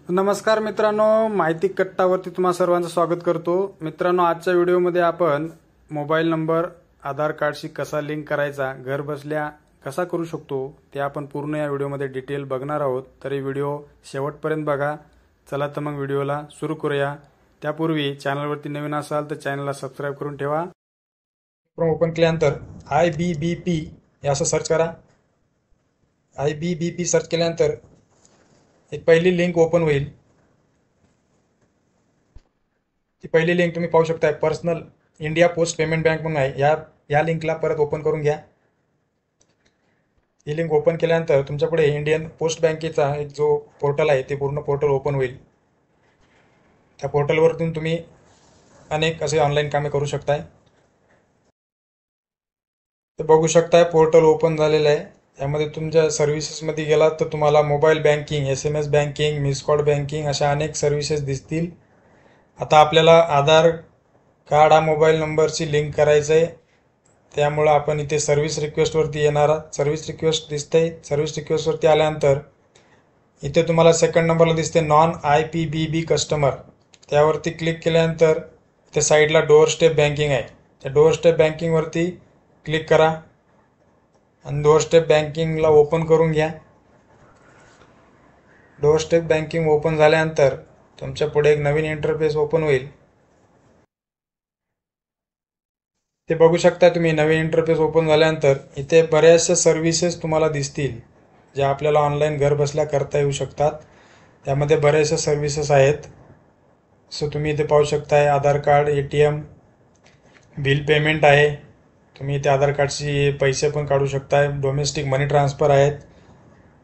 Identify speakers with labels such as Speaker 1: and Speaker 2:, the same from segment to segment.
Speaker 1: नमस्कार मित्रांनो, माहिती कट्टावरती तुम्हा सर्वांचं स्वागत करतो। मित्रांनो, आजच्या व्हिडिओमध्ये आपण मोबाईल नंबर आधार कार्डशी कसा लिंक करायचा, घर बसल्या कसा करू शकतो ते आपण पूर्ण या व्हिडिओमध्ये डिटेल बघणार आहोत। तर हे व्हिडिओ शेवटपर्यंत बघा। चला तर मग व्हिडिओला सुरू करूया। त्यापूर्वी चॅनलवरती नवीन असाल तर चॅनलला सबस्क्राइब करून ठेवा।
Speaker 2: ओपन केल्यानंतर IBBP हे असं सर्च करा। IBBP सर्च केल्यानंतर एक पहिली लिंक ओपन होईल। ती पहिली लिंक तुम्ही पाहू शकता, personal India post payment bank म्हणून आहे। या लिंकला परत ओपन करून घ्या। ही लिंक ओपन केल्यानंतर तुमच्यापुढे इंडियन पोस्ट बँकेचा एक जो पोर्टल आहे ते पूर्ण पोर्टल ओपन होईल। त्या पोर्टलवरतून तुम्ही अनेक असे ऑनलाईन कामे करू शकताय। तर बघू शकताय पोर्टल ओपन झालेलं आहे। त्यामध्ये तुमच्या सर्व्हिसेसमध्ये गेलात तर तुम्हाला mobile banking, SMS banking, miss call banking अशा अनेक सर्व्हिसेस दिसतील। आता आपल्याला आधार कार्ड हा मोबाईल नंबरची लिंक करायचं आहे, त्यामुळे आपण इथे सर्व्हिस रिक्वेस्टवरती येणार आहात। सर्व्हिस रिक्वेस्ट दिसते। सर्व्हिस रिक्वेस्टवरती आल्यानंतर इथे तुम्हाला सेकंड नंबरला दिसते नॉन IPBB कस्टमर, त्यावरती क्लिक केल्यानंतर इथे साईडला डोअर स्टेप बँकिंग आहे। त्या डोअर स्टेप बँकिंगवरती क्लिक करा आणि डोअर स्टेप बँकिंगला ओपन करून घ्या। डोअर स्टेप बँकिंग ओपन झाल्यानंतर तुमच्या पुढे एक नवीन इंटरफेस ओपन होईल। ते बघू शकता तुम्ही। नवीन इंटरफेस ओपन झाल्यानंतर इथे बऱ्याचशा सर्व्हिसेस तुम्हाला दिसतील ज्या आपल्याला ऑनलाईन घर बसल्या करता येऊ शकतात। त्यामध्ये बऱ्याचशा सर्व्हिसेस आहेत। सो तुम्ही इथे पाहू शकताय आधार कार्ड, ATM, बिल पेमेंट आहे। तुम्ही इथे आधार कार्डशी पैसे पण काढू शकताय। डोमेस्टिक मनी ट्रान्सफर आहेत,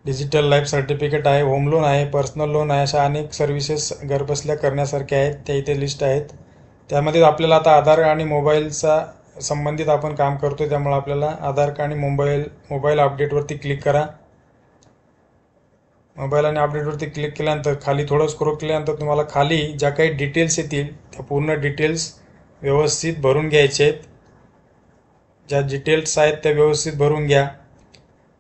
Speaker 2: डिजिटल लाईफ सर्टिफिकेट आहे, होम लोन आहे, पर्सनल लोन आहे, अशा अनेक सर्व्हिसेस घरबसल्या करण्यासारख्या आहेत। त्या इथे लिस्ट आहेत। त्यामध्ये आपल्याला आता आधार आणि मोबाईलचा संबंधित आपण काम करतो, त्यामुळे आपल्याला आधार कार्ड आणि मोबाईल अपडेटवरती क्लिक करा। मोबाईल आणि अपडेटवरती क्लिक केल्यानंतर खाली थोडं स्क्रोल केल्यानंतर तुम्हाला खाली ज्या काही डिटेल्स येतील त्या पूर्ण डिटेल्स व्यवस्थित भरून घ्यायचे आहेत। ज्या डिटेल्स आहेत त्या व्यवस्थित भरून घ्या।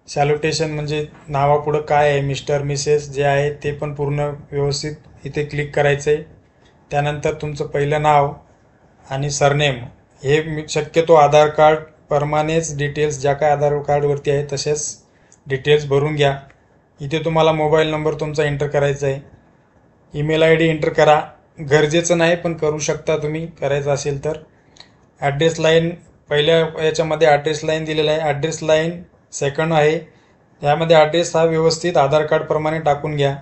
Speaker 2: सॅल्युटेशन म्हणजे नावापुढं काय आहे, मिस्टर, मिसेस जे आहे ते पण पूर्ण व्यवस्थित इथे क्लिक करायचं आहे। त्यानंतर तुमचं पहिलं नाव आणि सरनेम हे शक्यतो आधार कार्ड प्रमाणेच डिटेल्स ज्या काय आधार कार्डवरती आहे तसेच डिटेल्स भरून घ्या। इथे तुम्हाला मोबाईल नंबर तुमचा एंटर करायचा आहे। ईमेल ID एंटर करा। गरजेचं नाही पण करू शकता तुम्ही, करायचं असेल तर। ॲड्रेस लाईन पहिल्या याच्यामध्ये ॲड्रेस लाईन दिलेला आहे, ॲड्रेस लाईन सेकंड आहे। यामध्ये ॲड्रेस हा व्यवस्थित आधार कार्डप्रमाणे टाकून घ्या।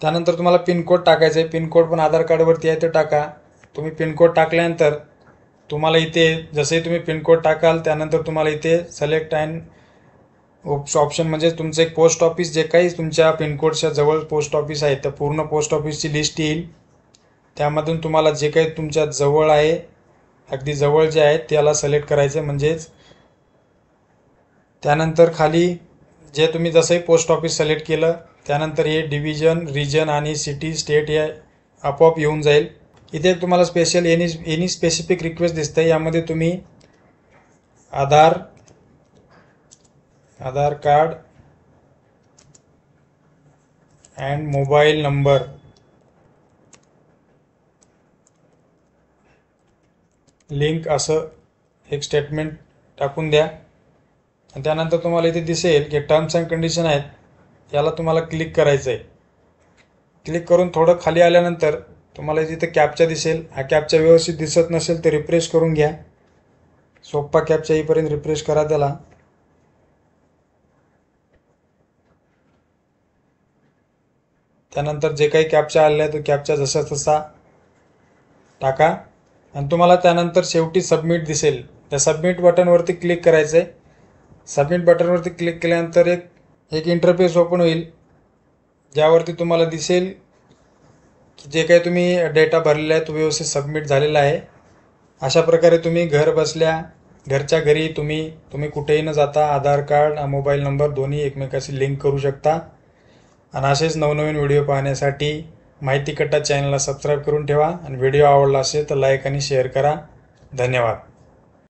Speaker 2: त्यानंतर तुम्हाला पिनकोड टाकायचा आहे। पिनकोड पण आधार कार्डवरती आहे ते टाका। तुम्ही पिनकोड टाकल्यानंतर तुम्हाला इथे जसे तुम्ही पिनकोड टाकाल त्यानंतर तुम्हाला इथे सिलेक्ट अँड ऑप्शन म्हणजे तुमचं एक पोस्ट ऑफिस जे काही तुमच्या पिनकोडच्या जवळ पोस्ट ऑफिस आहे त्या पूर्ण पोस्ट ऑफिसची लिस्ट येईल। त्यामधून तुम्हाला जे काही तुमच्या जवळ आहे, अगदी जवळ जे आहे त्याला सिलेक्ट करायचं म्हणजेच त्यानंतर खाली जे तुम्ही जसंही पोस्ट ऑफिस सिलेक्ट केलं त्यानंतर हे डिव्हिजन, रिजन आणि सिटी, स्टेट हे आपोआप येऊन जाईल। इथे तुम्हाला स्पेशल एनी स्पेसिफिक रिक्वेस्ट दिसते। यामध्ये तुम्ही Aadhaar card and mobile number link असं एक स्टेटमेंट टाकून द्या। आणि त्यानंतर तुम्हाला इथे दिसेल की टर्म्स अँड कंडिशन आहेत, याला तुम्हाला क्लिक करायचं आहे। क्लिक करून थोडं खाली आल्यानंतर तुम्हाला इथे कॅप्चा दिसेल। हा कॅप्चा व्यवस्थित दिसत नसेल तर रिफ्रेश करून घ्या। सोपा कॅप्चा येईपर्यंत रिफ्रेश करा त्याला। त्यानंतर जे काही कॅप्चा आलेला आहे तो कॅप्चा जसा तसा टाका आणि तुम्हाला त्यानंतर शेवटी सबमिट दिसेल। त्या सबमिट बटनवरती क्लिक करायचं आहे। सबमिट बटनवरती क्लिक केल्यानंतर एक इंटरफेस ओपन होईल ज्यावरती तुम्हाला दिसेल की जे काही तुम्ही डेटा भरलेला आहे तो व्यवस्थित सबमिट झालेला आहे। अशा प्रकारे तुम्ही घर बसल्या घरच्या घरी तुम्ही कुठेही न जाता आधार कार्ड, मोबाईल नंबर दोन्ही एकमेकाशी लिंक करू शकता। आणि असेच नवनवीन व्हिडिओ पाहण्यासाठी माहिती कट्टा चॅनलला सबस्क्राईब करून ठेवा आणि व्हिडिओ आवडला असेल तर लाईक आणि शेअर करा। धन्यवाद।